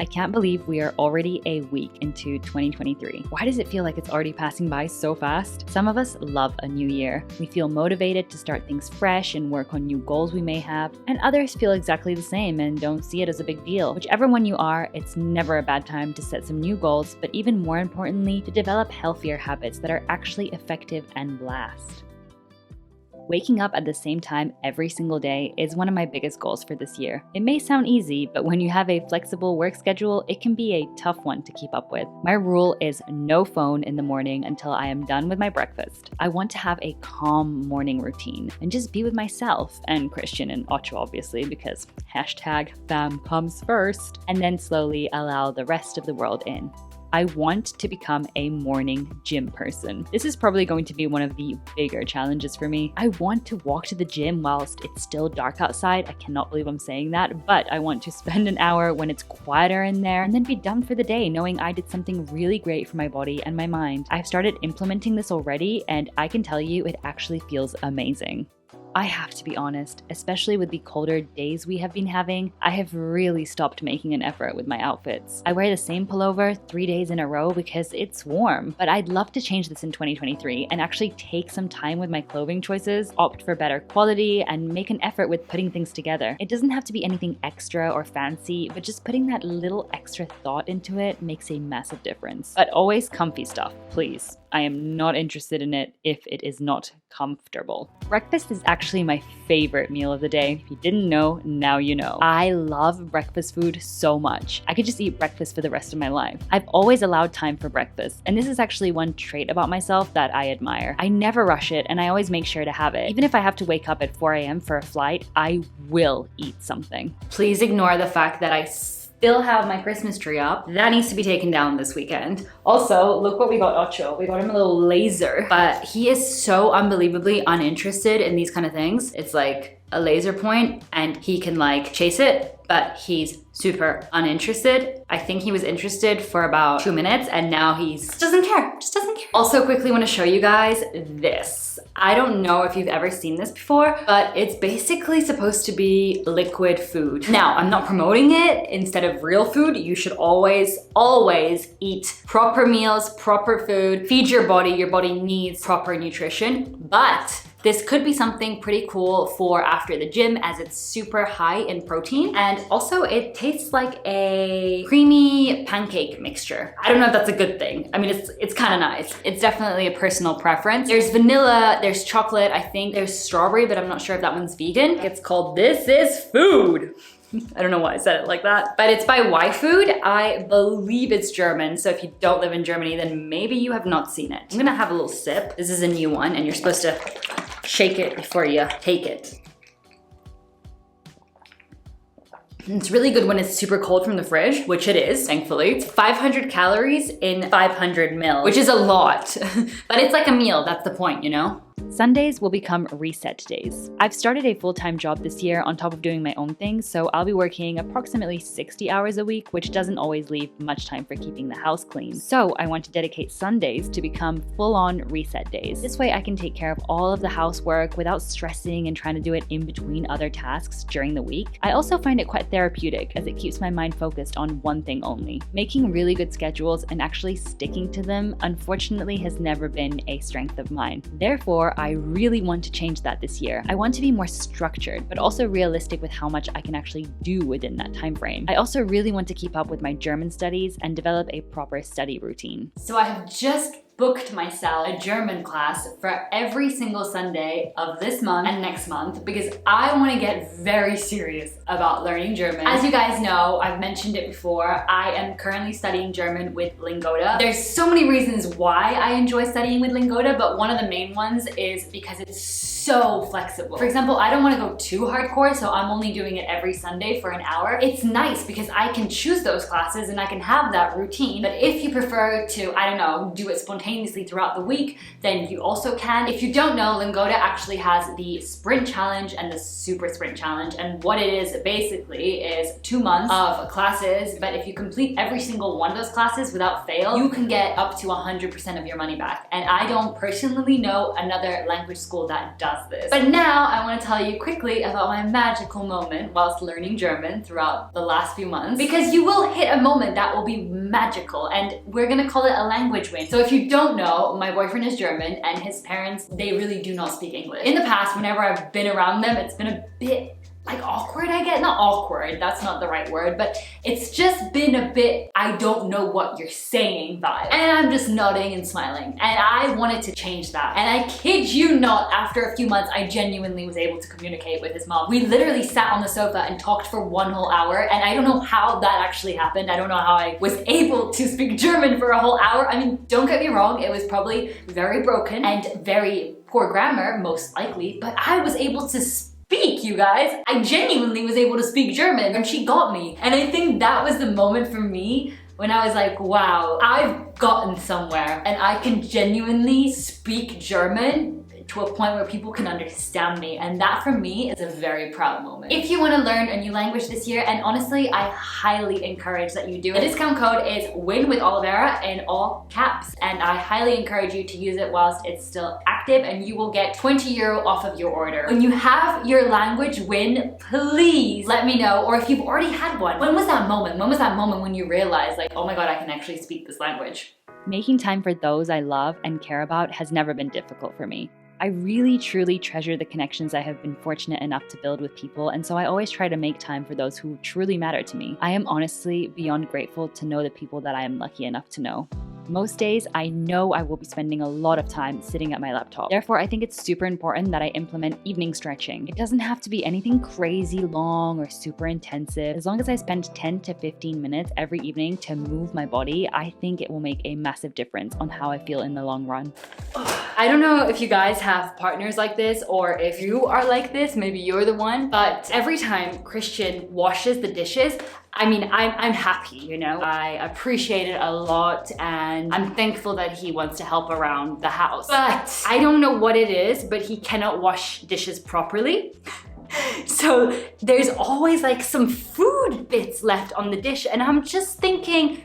I can't believe we are already a week into 2023. Why does it feel like it's already passing by so fast? Some of us love a new year. We feel motivated to start things fresh and work on new goals we may have, and others feel exactly the same and don't see it as a big deal. Whichever one you are, it's never a bad time to set some new goals, but even more importantly, to develop healthier habits that are actually effective and last. Waking up at the same time every single day is one of my biggest goals for this year. It may sound easy, but when you have a flexible work schedule, it can be a tough one to keep up with. My rule is no phone in the morning until I am done with my breakfast. I want to have a calm morning routine and just be with myself and Christian and Ocho, obviously, because #fam comes first, and then slowly allow the rest of the world in. I want to become a morning gym person. This is probably going to be one of the bigger challenges for me. I want to walk to the gym whilst it's still dark outside. I cannot believe I'm saying that, but I want to spend an hour when it's quieter in there and then be done for the day knowing I did something really great for my body and my mind. I've started implementing this already, and I can tell you it actually feels amazing. I have to be honest, especially with the colder days we have been having, I have really stopped making an effort with my outfits. I wear the same pullover 3 days in a row because it's warm, but I'd love to change this in 2023 and actually take some time with my clothing choices, opt for better quality, and make an effort with putting things together. It doesn't have to be anything extra or fancy, but just putting that little extra thought into it makes a massive difference. But always comfy stuff, please. I am not interested in it if it is not comfortable. Breakfast is actually my favorite meal of the day. If you didn't know, now you know. I love breakfast food so much. I could just eat breakfast for the rest of my life. I've always allowed time for breakfast, and this is actually one trait about myself that I admire. I never rush it, and I always make sure to have it. Even if I have to wake up at 4 a.m. for a flight, I will eat something. Please ignore the fact that I still have my Christmas tree up. That needs to be taken down this weekend. Also, look what we got Ocho. We got him a little laser, but he is so unbelievably uninterested in these kind of things. It's like a laser point and he can like chase it, but he's super uninterested. I think he was interested for about 2 minutes and now just doesn't care. Also quickly want to show you guys this. I don't know if you've ever seen this before, but it's basically supposed to be liquid food. Now, I'm not promoting it. Instead of real food, you should always eat proper meals, proper food, feed your body. Your body needs proper nutrition, but this could be something pretty cool for after the gym as it's super high in protein. And also it tastes like a creamy pancake mixture. I don't know if that's a good thing. I mean, it's kind of nice. It's definitely a personal preference. There's vanilla, there's chocolate, I think there's strawberry, but I'm not sure if that one's vegan. It's called This Is Food. I don't know why I said it like that, but it's by Y-Food. I believe it's German, so if you don't live in Germany, then maybe you have not seen it. I'm gonna have a little sip. This is a new one, and you're supposed to shake it before you take it. It's really good when it's super cold from the fridge, which it is, thankfully. It's 500 calories in 500 mil, which is a lot, but it's like a meal, that's the point, you know? Sundays will become reset days. I've started a full-time job this year on top of doing my own thing, so I'll be working approximately 60 hours a week, which doesn't always leave much time for keeping the house clean. So I want to dedicate Sundays to become full-on reset days. This way I can take care of all of the housework without stressing and trying to do it in between other tasks during the week. I also find it quite therapeutic as it keeps my mind focused on one thing only. Making really good schedules and actually sticking to them, unfortunately, has never been a strength of mine. Therefore, I really want to change that this year. I want to be more structured, but also realistic with how much I can actually do within that time frame. I also really want to keep up with my German studies and develop a proper study routine. So I have just booked myself a German class for every single Sunday of this month and next month because I want to get very serious about learning German. As you guys know, I've mentioned it before, I am currently studying German with Lingoda. There's so many reasons why I enjoy studying with Lingoda, but one of the main ones is because it's so flexible. For example, I don't want to go too hardcore, so I'm only doing it every Sunday for an hour. It's nice because I can choose those classes and I can have that routine, but if you prefer to, I don't know, do it spontaneously throughout the week, then you also can. If you don't know, Lingoda actually has the Sprint Challenge and the Super Sprint Challenge, and what it is basically is 2 months of classes, but if you complete every single one of those classes without fail, you can get up to 100% of your money back. And I don't personally know another language school that does discuss this. But now I want to tell you quickly about my magical moment whilst learning German throughout the last few months, because you will hit a moment that will be magical, and we're gonna call it a language win. So if you don't know, my boyfriend is German and his parents, they really do not speak English. In the past, whenever I've been around them, it's been a bit like awkward, I guess. Not awkward, that's not the right word, but it's just been a bit, I don't know what you're saying vibe. And I'm just nodding and smiling. And I wanted to change that. And I kid you not, after a few months, I genuinely was able to communicate with his mom. We literally sat on the sofa and talked for 1 whole hour. And I don't know how that actually happened. I don't know how I was able to speak German for a whole hour. I mean, don't get me wrong, it was probably very broken and very poor grammar, most likely, but I was able to speak, you guys. I genuinely was able to speak German and she got me. And I think that was the moment for me when I was like, wow, I've gotten somewhere and I can genuinely speak German to a point where people can understand me, and that for me is a very proud moment. If you want to learn a new language this year, and honestly I highly encourage that you do, the discount code is WIN with Olivera in all caps, and I highly encourage you to use it whilst it's still active, and you will get 20 euro off of your order. When you have your language win, please let me know, or if you've already had one, when was that moment? When was that moment when you realized like, oh my god, I can actually speak this language? Making time for those I love and care about has never been difficult for me. I really truly treasure the connections I have been fortunate enough to build with people, and so I always try to make time for those who truly matter to me. I am honestly beyond grateful to know the people that I am lucky enough to know. Most days, I know I will be spending a lot of time sitting at my laptop. Therefore, I think it's super important that I implement evening stretching. It doesn't have to be anything crazy long or super intensive. As long as I spend 10 to 15 minutes every evening to move my body, I think it will make a massive difference on how I feel in the long run. I don't know if you guys have partners like this, or if you are like this, maybe you're the one, but every time Christian washes the dishes, I mean, I'm happy, you know? I appreciate it a lot, and I'm thankful that he wants to help around the house. But I don't know what it is, but he cannot wash dishes properly. So there's always like some food bits left on the dish, and I'm just thinking,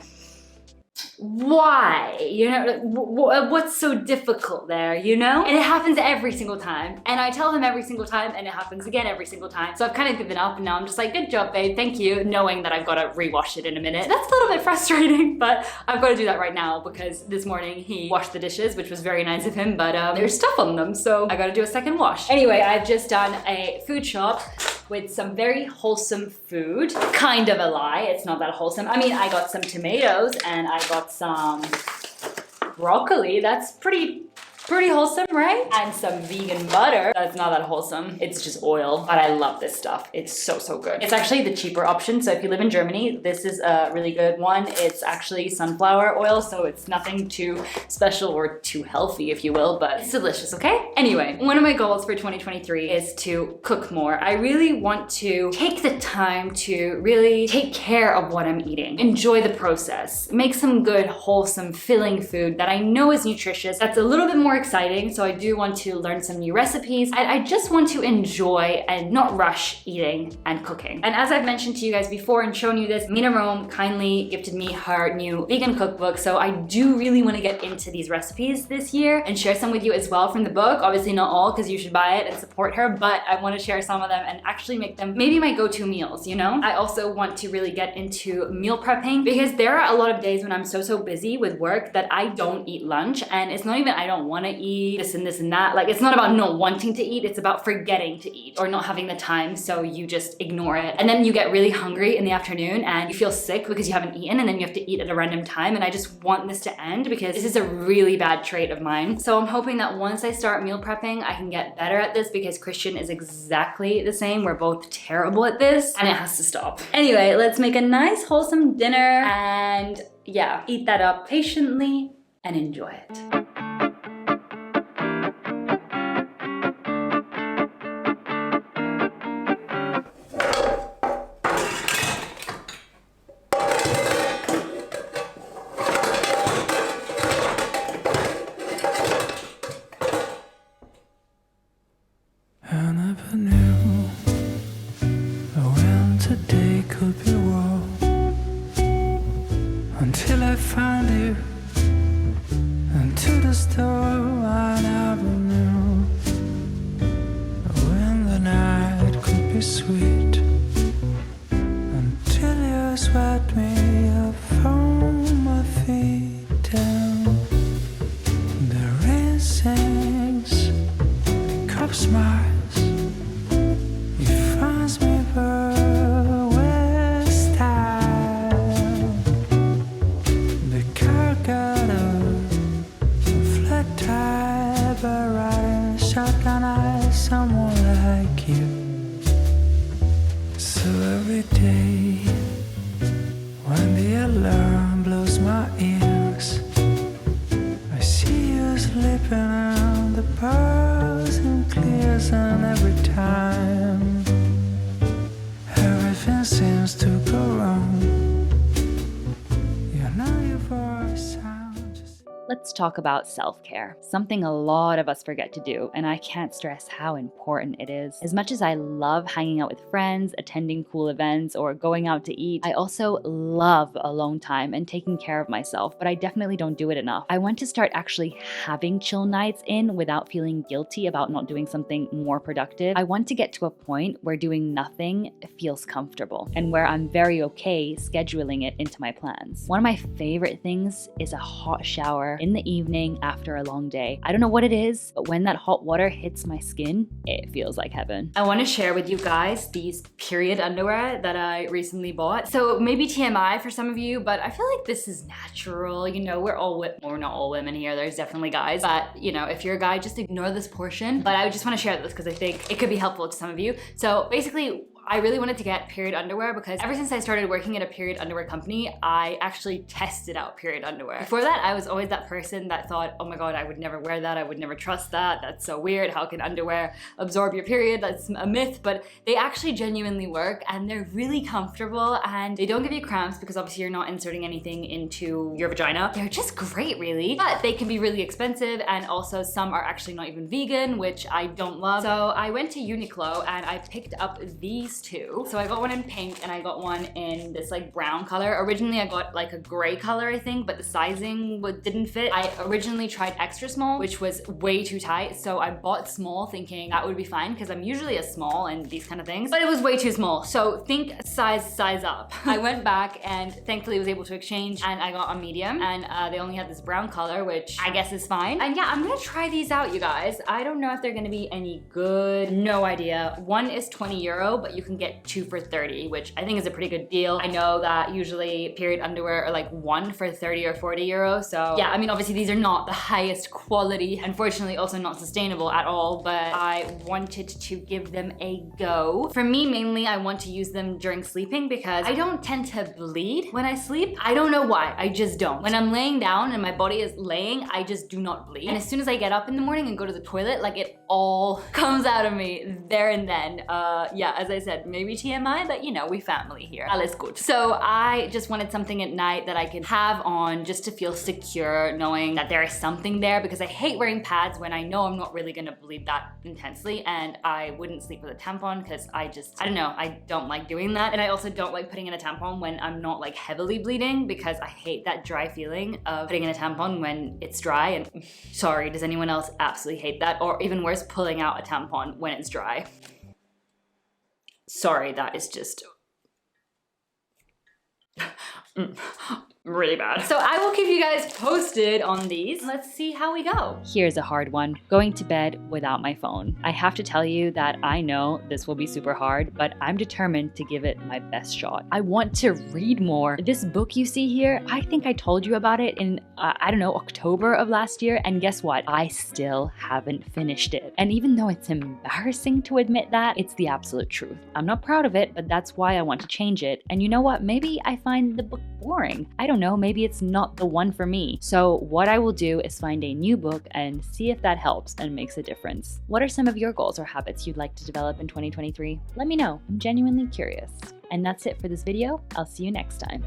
why? You know, what's so difficult there, you know? And it happens every single time. And I tell him every single time, and it happens again every single time. So I've kind of given up, and now I'm just like, good job, babe, thank you, knowing that I've got to rewash it in a minute. That's a little bit frustrating, but I've got to do that right now because this morning he washed the dishes, which was very nice of him, but there's stuff on them, so I got to do a second wash. Anyway, I've just done a food shop with some very wholesome food. Kind of a lie, it's not that wholesome. I mean, I got some tomatoes and I got some broccoli. That's pretty wholesome, right? And some vegan butter. That's not that wholesome. It's just oil, but I love this stuff. It's so good. It's actually the cheaper option. So if you live in Germany, this is a really good one. It's actually sunflower oil, so it's nothing too special or too healthy, if you will, but it's delicious, okay? Anyway, one of my goals for 2023 is to cook more. I really want to take the time to really take care of what I'm eating. Enjoy the process. Make some good, wholesome, filling food that I know is nutritious, that's a little bit more exciting, so I do want to learn some new recipes. I just want to enjoy and not rush eating and cooking. And as I've mentioned to you guys before and shown you this, Mina Rome kindly gifted me her new vegan cookbook, so I do really want to get into these recipes this year and share some with you as well from the book. Obviously not all, because you should buy it and support her, but I want to share some of them and actually make them maybe my go-to meals, you know? I also want to really get into meal prepping, because there are a lot of days when I'm so busy with work that I don't eat lunch, and it's not even I don't want to eat this and that. Like, it's not about not wanting to eat, it's about forgetting to eat or not having the time, so you just ignore it. And then you get really hungry in the afternoon and you feel sick because you haven't eaten, and then you have to eat at a random time. And I just want this to end because this is a really bad trait of mine. So I'm hoping that once I start meal prepping, I can get better at this, because Christian is exactly the same. We're both terrible at this, and it has to stop. Anyway, let's make a nice wholesome dinner and yeah, eat that up patiently and enjoy it. I never knew when today could be wrong, until I found you, and to the store I never knew night could be sweet until you swept me up from my feet down. The rain sings, the cup smiles, he finds me with style. The car got a flat tire, but riding shotgun eyes, someone like you. So every day when the alarm blows my ears, I see you sleeping on the bars and clears, and every time everything seems to go wrong. You know your voice sounds just... Let's talk about self-care, something a lot of us forget to do, and I can't stress how important it is. As much as I love hanging out with friends, attending cool events, or going out to eat, I also love alone time and taking care of myself, but I definitely don't do it enough. I want to start actually having chill nights in without feeling guilty about not doing something more productive. I want to get to a point where doing nothing feels comfortable and where I'm very okay scheduling it into my plans. One of my favorite things is a hot shower in the evening after a long day. I don't know what it is, but when that hot water hits my skin, it feels like heaven. I want to share with you guys these period underwear that I recently bought. So maybe TMI for some of you, but I feel like this is natural. You know, we're not all women here. There's definitely guys, but you know, if you're a guy, just ignore this portion. But I just want to share this because I think it could be helpful to some of you. So basically, I really wanted to get period underwear because ever since I started working at a period underwear company, I actually tested out period underwear. Before that, I was always that person that thought, oh my God, I would never wear that. I would never trust that. That's so weird. How can underwear absorb your period? That's a myth, but they actually genuinely work and they're really comfortable and they don't give you cramps because obviously you're not inserting anything into your vagina. They're just great, really, but they can be really expensive and also some are actually not even vegan, which I don't love. So I went to Uniqlo and I picked up these two. So I got one in pink and I got one in this like brown color. Originally I got like a gray color, I think, but the sizing didn't fit. I originally tried extra small, which was way too tight. So I bought small thinking that would be fine because I'm usually a small and these kind of things, but it was way too small. So think size up. I went back and thankfully was able to exchange and I got a medium and they only had this brown color, which I guess is fine. And yeah, I'm gonna try these out, you guys. I don't know if they're gonna be any good. No idea. One is 20 euro, but you can get 2 for 30, which I think is a pretty good deal. I know that usually period underwear are like 1 for 30 or 40 euro. So yeah, I mean, obviously these are not the highest quality, unfortunately also not sustainable at all, but I wanted to give them a go. For me, mainly, I want to use them during sleeping because I don't tend to bleed when I sleep. I don't know why, I just don't. When I'm laying down and my body is laying, I just do not bleed. And as soon as I get up in the morning and go to the toilet, like it all comes out of me there and then. Yeah, as I said, maybe TMI, but you know, we family here. Alles gut. So I just wanted something at night that I could have on just to feel secure, knowing that there is something there because I hate wearing pads when I know I'm not really gonna bleed that intensely, and I wouldn't sleep with a tampon because I don't know, I don't like doing that. And I also don't like putting in a tampon when I'm not like heavily bleeding because I hate that dry feeling of putting in a tampon when it's dry. And sorry, does anyone else absolutely hate that? Or even worse, pulling out a tampon when it's dry. Sorry, that is just really bad. So I will keep you guys posted on these. Let's see how we go. Here's a hard one, going to bed without my phone. I have to tell you that I know this will be super hard, but I'm determined to give it my best shot. I want to read more. This book you see here, I think I told you about it in, I don't know, October of last year, and guess what? I still haven't finished it. And even though it's embarrassing to admit that, it's the absolute truth. I'm not proud of it, but that's why I want to change it. And you know what? Maybe I find the book boring. I don't know, maybe it's not the one for me. So what I will do is find a new book and see if that helps and makes a difference. What are some of your goals or habits you'd like to develop in 2023? Let me know. I'm genuinely curious. And that's it for this video. I'll see you next time.